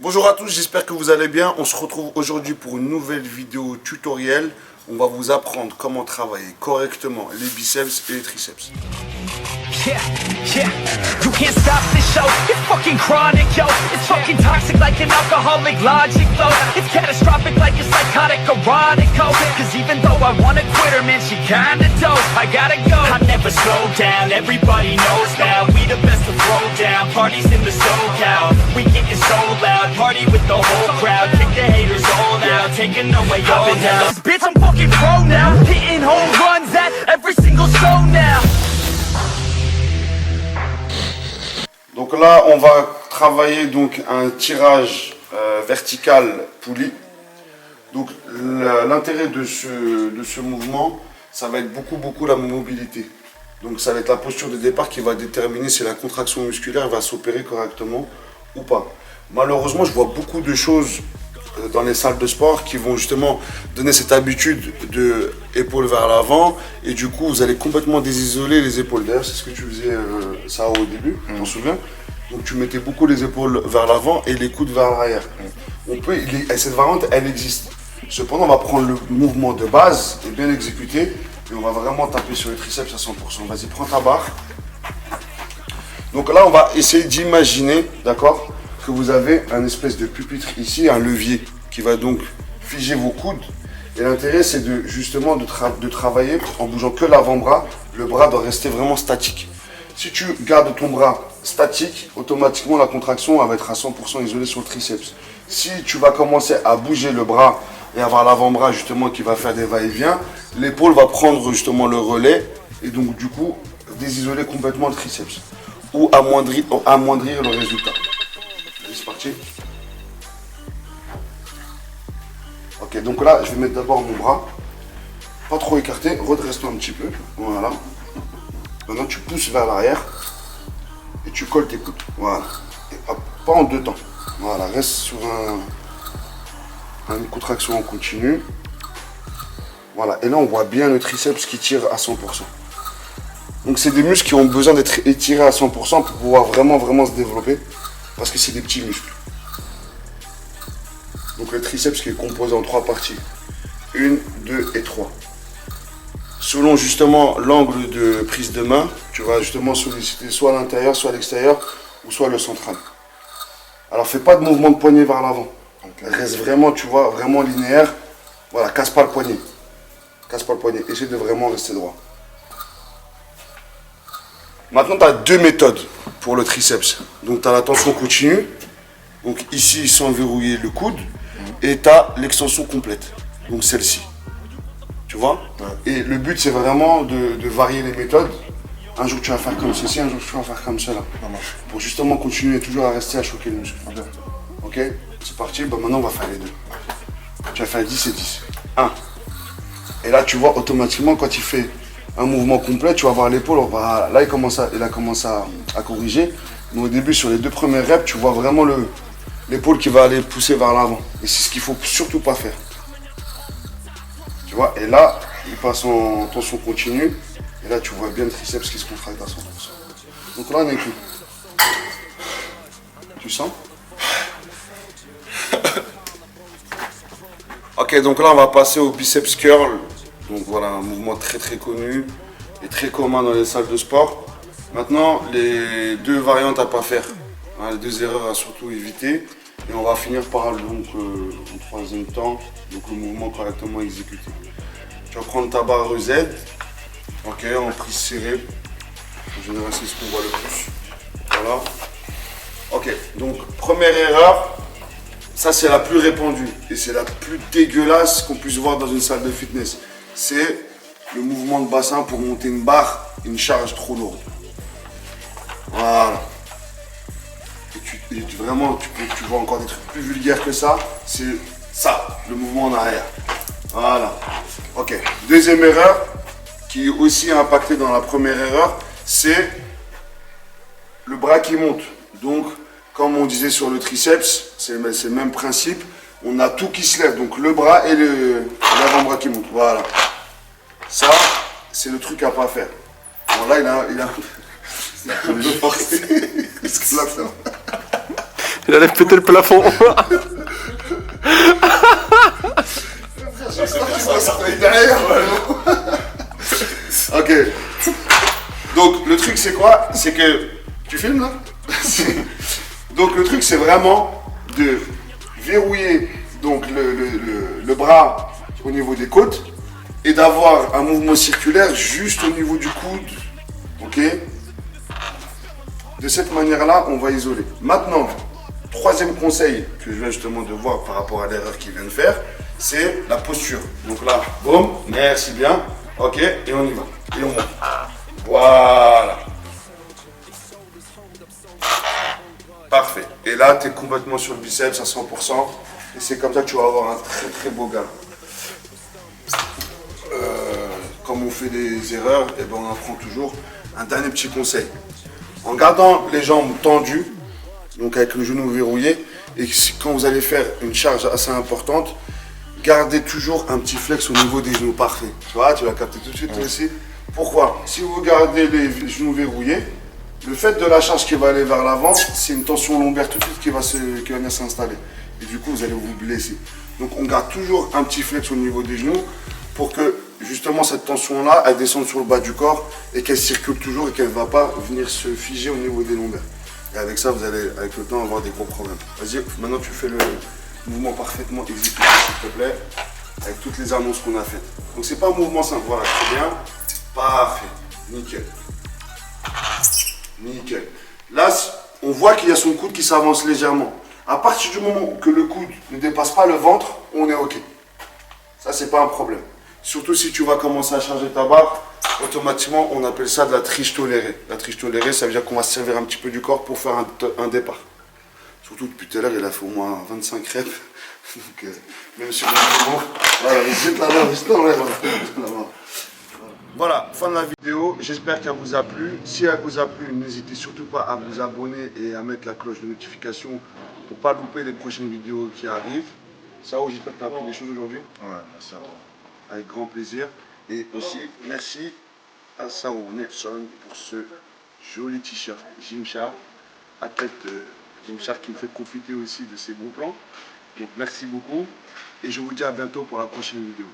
Bonjour à tous, j'espère que vous allez bien. On se retrouve aujourd'hui pour une nouvelle vidéo tutoriel. On va vous apprendre comment travailler correctement les biceps et les triceps. Yeah, you can't stop this show, it's fucking chronic, yo. It's fucking toxic like an alcoholic logic flow. It's catastrophic like a psychotic erotic code. Cause even though I wanna quit her, man, she kinda dope. I gotta go, I never slow down, everybody knows now. We the best to throw down, parties in the SoCal. We getting so loud, party with the whole crowd. Kick the haters all out, taking away all now. Bitch, I'm fucking pro now, hitting home runs at every single show now. Donc là, on va travailler donc un tirage vertical poulie. Donc l'intérêt de ce mouvement, ça va être beaucoup la mobilité. Donc ça va être la posture de départ qui va déterminer si la contraction musculaire va s'opérer correctement ou pas. Malheureusement, je vois beaucoup de choses dans les salles de sport qui vont justement donner cette habitude de épaules vers l'avant et du coup vous allez complètement désisoler les épaules. D'ailleurs c'est ce que tu faisais ça au début, tu t'en souviens? Donc tu mettais beaucoup les épaules vers l'avant et les coudes vers l'arrière. Cette variante elle existe. Cependant on va prendre le mouvement de base et bien exécuter et on va vraiment taper sur les triceps à 100%. Vas-y, prends ta barre. Donc là on va essayer d'imaginer, d'accord, que vous avez un espèce de pupitre ici, un levier qui va donc figer vos coudes. Et l'intérêt c'est justement de travailler en bougeant que l'avant-bras. Le bras doit rester vraiment statique. Si tu gardes ton bras statique, automatiquement la contraction elle va être à 100% isolée sur le triceps. Si tu vas commencer à bouger le bras et avoir l'avant-bras justement qui va faire des va-et-vient, l'épaule va prendre justement le relais et donc du coup désisoler complètement le triceps ou amoindrir le résultat. C'est parti. Ok, donc là, je vais mettre d'abord mon bras. Pas trop écarté, redresse-toi un petit peu. Voilà. Maintenant, tu pousses vers l'arrière et tu colles tes coudes. Voilà. Et hop, pas en deux temps. Voilà, reste sur une contraction en continu. Voilà, et là, on voit bien le triceps qui tire à 100%. Donc, c'est des muscles qui ont besoin d'être étirés à 100% pour pouvoir vraiment se développer. Parce que c'est des petits muscles. Donc le triceps qui est composé en 3 parties. 1, 2 et 3. Selon justement l'angle de prise de main, tu vas justement solliciter soit l'intérieur, soit l'extérieur, ou soit le central. Alors fais pas de mouvement de poignet vers l'avant. Reste vraiment, tu vois, vraiment linéaire. Voilà, casse pas le poignet. Casse pas le poignet. Essaie de vraiment rester droit. Maintenant, tu as 2 méthodes pour le triceps. Donc, tu as la tension continue. Donc, ici, sans verrouiller le coude. Et tu as l'extension complète. Donc, celle-ci. Tu vois? Et le but, c'est vraiment de varier les méthodes. Un jour, tu vas faire comme ceci. Un jour, tu vas faire comme cela. Pour justement continuer toujours à rester à choquer le muscle. Ok? C'est parti. Bah, maintenant, on va faire les deux. Tu vas faire 10 et 10. 1. Et là, tu vois, automatiquement, quand il fait un mouvement complet, tu vas voir l'épaule, voilà, là il a commencé à corriger, mais au début sur les 2 premières reps, tu vois vraiment l'épaule qui va aller pousser vers l'avant, et c'est ce qu'il faut surtout pas faire, tu vois, et là il passe en tension continue, et là tu vois bien le triceps qui se contracte à 100%, donc là on est écoute, tu sens? Ok, donc là on va passer au biceps curl. Donc voilà, un mouvement très connu et très commun dans les salles de sport. Maintenant, les 2 variantes à ne pas faire, hein, les 2 erreurs à surtout éviter. Et on va finir par donc, en 3e temps, donc le mouvement correctement exécuté. Tu vas prendre ta barre Z, ok, en prise serrée. En général, c'est ce qu'on voit le plus. Voilà. Ok, donc première erreur, ça c'est la plus répandue et c'est la plus dégueulasse qu'on puisse voir dans une salle de fitness. C'est le mouvement de bassin pour monter une barre, une charge trop lourde. Voilà. Et vraiment, tu vois encore des trucs plus vulgaires que ça. C'est ça, le mouvement en arrière. Voilà. Ok. 2e erreur, qui est aussi impactée dans la première erreur, c'est le bras qui monte. Donc, comme on disait sur le triceps, c'est le même principe. On a tout qui se lève, donc le bras et l'avant-bras qui montent. Voilà. Ça, c'est le truc à pas faire. Bon, là, il a un peu forcé. Il allait péter le plafond. Ok. Donc le truc c'est quoi? C'est que... Tu filmes là? Donc le truc c'est vraiment de verrouiller donc, le bras au niveau des côtes et d'avoir un mouvement circulaire juste au niveau du coude. Ok? De cette manière-là, on va isoler. Maintenant, troisième conseil que je viens justement de voir par rapport à l'erreur qu'il vient de faire, c'est la posture. Donc là, boum, merci bien. Ok, et on y va. Et on monte. Voilà. Parfait. Et là, tu es complètement sur le biceps à 100%. Et c'est comme ça que tu vas avoir un très très beau gars. Comme on fait des erreurs, et ben on apprend toujours. Un dernier petit conseil. En gardant les jambes tendues, donc avec le genou verrouillé, et quand vous allez faire une charge assez importante, gardez toujours un petit flex au niveau des genoux. Parfait. Tu vois, tu l'as capté tout de suite toi aussi. Pourquoi? Si vous gardez les genoux verrouillés, le fait de la charge qui va aller vers l'avant, c'est une tension lombaire tout de suite qui va venir s'installer. Et du coup, vous allez vous blesser. Donc on garde toujours un petit flex au niveau des genoux pour que justement cette tension-là, elle descende sur le bas du corps et qu'elle circule toujours et qu'elle ne va pas venir se figer au niveau des lombaires. Et avec ça, vous allez avec le temps avoir des gros problèmes. Vas-y, maintenant tu fais le mouvement parfaitement exécuté, s'il te plaît, avec toutes les annonces qu'on a faites. Donc c'est pas un mouvement simple, voilà, très bien. Parfait, nickel. Nickel. Là, on voit qu'il y a son coude qui s'avance légèrement. À partir du moment que le coude ne dépasse pas le ventre, on est OK. Ça, c'est pas un problème. Surtout si tu vas commencer à charger ta barre, automatiquement, on appelle ça de la triche tolérée. La triche tolérée, ça veut dire qu'on va se servir un petit peu du corps pour faire un départ. Surtout depuis tout à l'heure, il a fait au moins 25 reps. Donc, même sur le moment, voilà, juste là-bas, juste là-bas. Voilà, fin de la vidéo. J'espère qu'elle vous a plu. Si elle vous a plu, n'hésitez surtout pas à vous abonner et à mettre la cloche de notification pour ne pas louper les prochaines vidéos qui arrivent. Sao, j'espère que tu as appris des choses aujourd'hui. Ouais, merci à toi. Avec grand plaisir. Et aussi, merci à Sao Nelson pour ce joli t-shirt Gymshark, athlète Gymshark qui me fait profiter aussi de ses bons plans. Donc merci beaucoup et je vous dis à bientôt pour la prochaine vidéo.